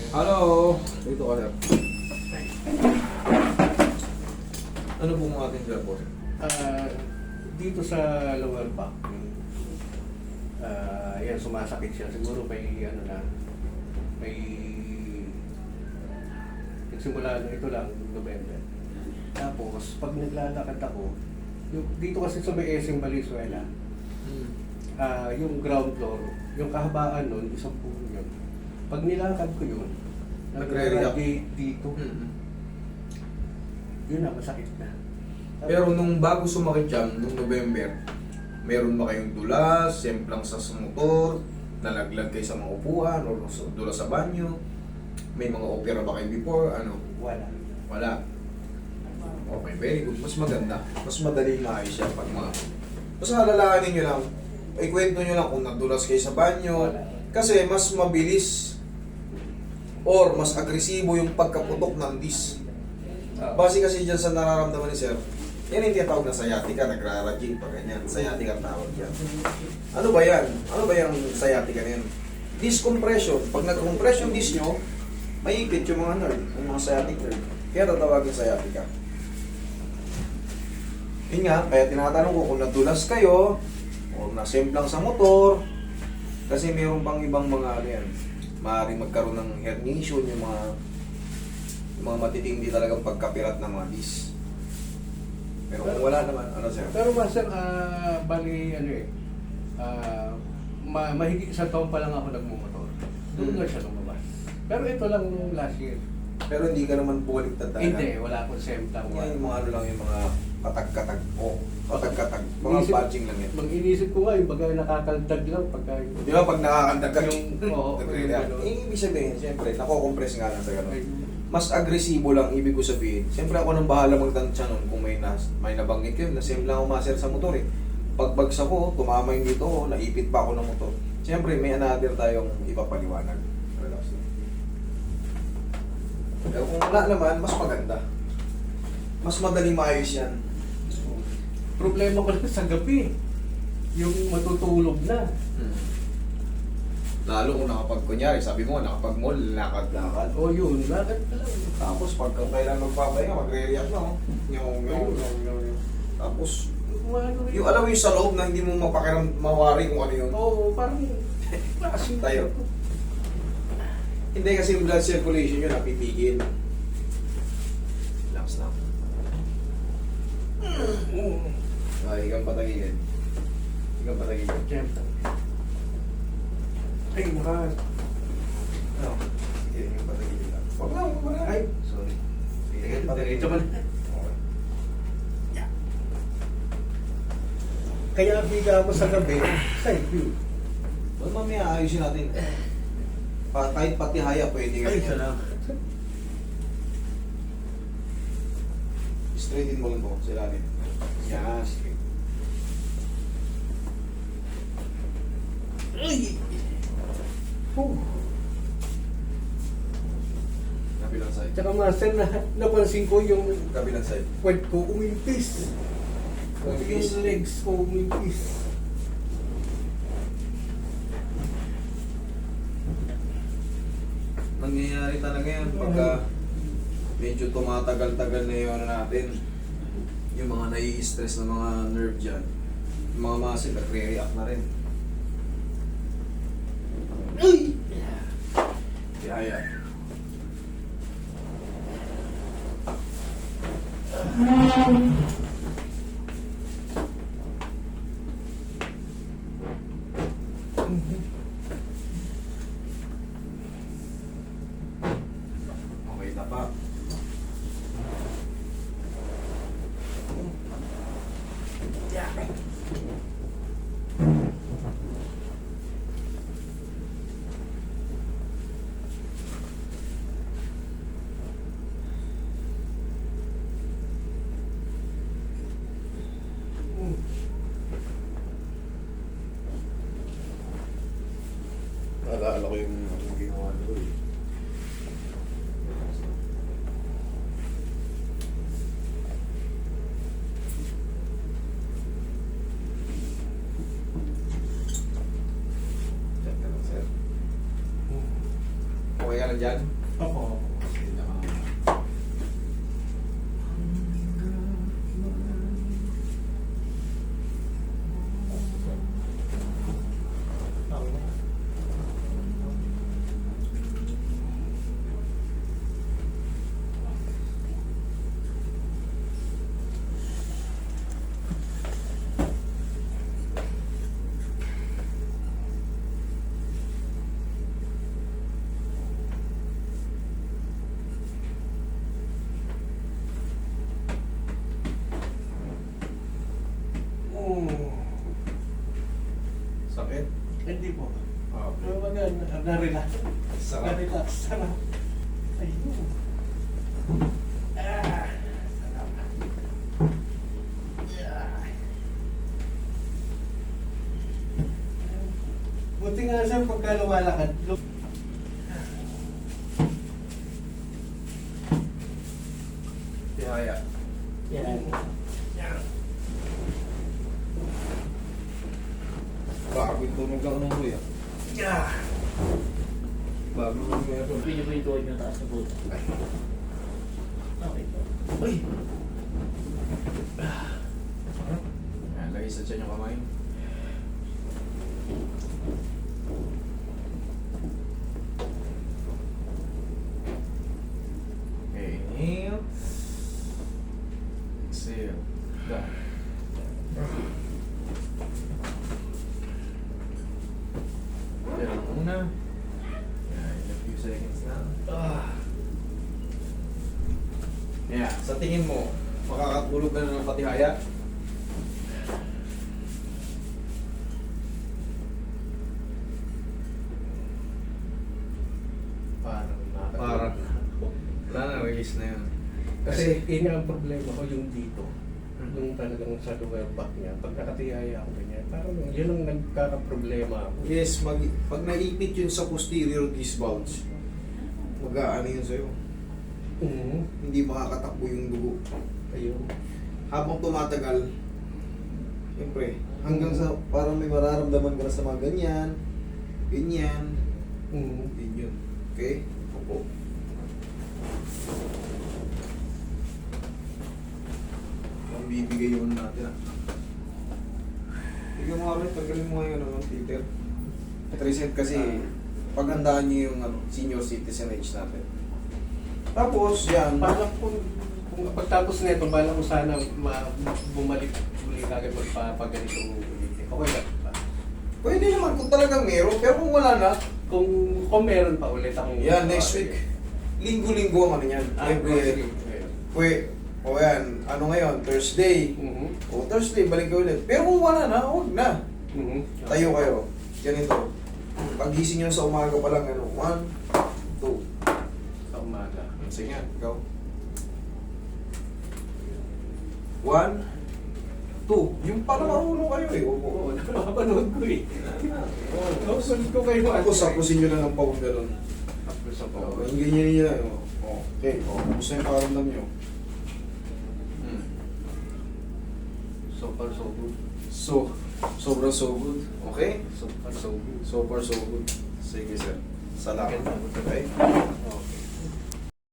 Hello! Dito ka sir. Ano pong ating sir po? Dito sa lower back, yan sumasakit siya. Siguro may ano na, may nagsimula na ito lang, November. Tapos, pag naglalakad ako, dito kasi sa may SM Valenzuela, yung ground floor, yung kahabaan nun, isang puno yun. Pag nilakad ko yun, nag-radiate dito. Yun na, masakit na. Pero nung bago sumakit yan, nung November, meron ba kayong dulas, semplang sa motor, nalaglag kayo sa mga upuan, o dulas sa banyo? May mga opera ba kayo before? Ano? Wala. Wala. Okay, very good. Mas maganda. Mas madaling maayos siya pag mga... Mas alalahanin nyo lang, ikwento nyo lang kung nadulas kayo sa banyo. Wala. Kasi mas mabilis or mas agresibo yung pagkaputok ng disc. Base kasi dyan sa nararamdaman ni sir, yan yung tinatawag na sciatica, nagraraging pa ganyan. Sciatica ang tawag yan. Ano ba yan? Ano ba yung sciatica na yan? Disc compression. Pag nag-compress yung disc nyo, maipit yung mga nerve, yung mga sciatic nerve. Kaya tatawagin sciatica. Yun nga, kaya tinatanong ko kung nadulas kayo, o nasemplang sa motor, kasi mayroon pang ibang mga ano yan, maaaring magkaroon ng herniation, yung mga matitindi talagang pagkapirat ng mga disc. Pero kung wala naman, ano sir? Pero master, bali ano mahigit sa taon pa lang ako nagmumotor. Doon na siya lumabas. Pero ito lang nung last year. Pero hindi ka naman bumaliktad talaga. Hindi, wala akong semplang. Yan yung mga ano lang yung mga katag-katag. Katag-katag. Mga badging lang yan. Mag-inisip ko nga, yung bagay nakakaldag lang pagka Di ba pag nakakandag ka yung oo, nagre-react? yung Ibig sabihin, siyempre, nako-compress nga lang sa gano'n. ay, Mas agresibo lang, ibig ko sabihin. Siyempre ako nang bahala magtansya nun kung may nabanggit yun. Nasim lang ako maser sa motor eh. Pagbagsak ko, tumama yung dito ko, naipit pa ako ng motor. Siyempre, may another tayong ipapaliwanag. Relax lang. Pero kung wala naman, mas maganda. Mas madaling maayos yan. problema ko lang sa gabi. Yung matutulog na. Lalo kung kunyari, sabi mo, nakapag-mall, lakad-lakad. O yun, lakad ka lang. Tapos pag kailan magpapahinga, magre-react na, oh. Yung. Tapos, yung alam mo yung sa loob na hindi mo mawari kung ano yun. Oo, parang asin Tayo. Hindi kasi yung blood circulation yun, napipigil. Relax na. Ay, higang patagilid. Higang patagilid. Siyempre. Ay, mahal. Ano? Sige, higang patagilid lang. Huwag na. Ay, Sorry. Sige, higang patagilid. diretso man. Okay. Kaya biga ako sa gabi, side view. Ba't mamaya ayusin natin? Kahit pati haya, pwede ka Ay, yan. salamat. Straighten mo lang po sa ilalim. Yan, straight. Ay! Oh. Kabilang side. Tsaka master, napansin ko yung Kabilang side. puwet ko umimpis. Umimpis? Yung legs ko umimpis. Nangyayari talaga yan pagka medyo tumatagal-tagal na yung ano natin. Yung mga nai-stress na mga nerve dyan. Yung mga muscle, nagre-react na rin. Ay! Kaya yan. Okay na pa. Naalala ko yung ginawa ko eh. Check ka lang, sir. Okay ka ka na dyan? Opo. Sakit? Hindi po. Okay. Pero na-relax. Sarap. Na-relax. Sarap. Ayun. Ah, sarap. Yeah. Buti nga sir, pagka lumalakad, Tihaya. yan. Bago yung tunog ako ng kuya. Yeah. Bago yung meron. Pwede po yung tuwag na taas na po. Okay po. Uy! Ayan, lagay sa tiyan yung kamay. Okay, inhale. Exhale. Down. Yan ang una. Yan, in a few seconds na. Yeah, sa tingin mo, makakatulog ka na ng patihaya? Parang wala na, release na yun. Kasi yun ang problema ko yung dito. Yung talagang sa lower back niya. Pag nakatiyaya ako ganyan, parang yun ang nagkakaproblema ako. Yes, pag naipit yun sa posterior disc bulge, mag-aano yun sa'yo. Hindi makakatakbo yung dugo. Ayun. Habang tumatagal, siyempre, hanggang sa parang may mararamdaman ka na sa mga ganyan, ganyan, yun yun. Okay? Opo. Ang bibigay yun natin Tignan mo nga rin, tagalin mo nga yun, Peter. 3 kasi, paghandaan niyo yung senior citizen age natin. Tapos, yan. Parang kung pagtapos nito, bala ko sana bumalik muli kagad magpapaganito ulit. Okay lang ba? Pwede naman kung talagang meron, pero kung wala na, Kung meron pa ulit akong... yan, next week. Linggo-linggo ang ano yan. Every, o yan, ano ngayon, Thursday. O Thursday, balik ka ulit. Pero kung wala na, huwag na. Tayo kayo. Ganito. Pagising nyo sa umaga pa lang, 1, 2. Sa umaga. Sige nga, ikaw. 1, 2. Yung pala marunong kayo eh. Opo. Oo, napapanood ko eh. Napapanood ko kayo. Tapos sapusin nyo lang ng pawang gano'n. Tapos sa Oo, yung ganyan nyo lang. Okay, gusto yung pakaramdam nyo. So far so good. Sobrang so good. Okay? So far so good. So far so good. Sige sir. Salamat. Okay. Okay? Okay.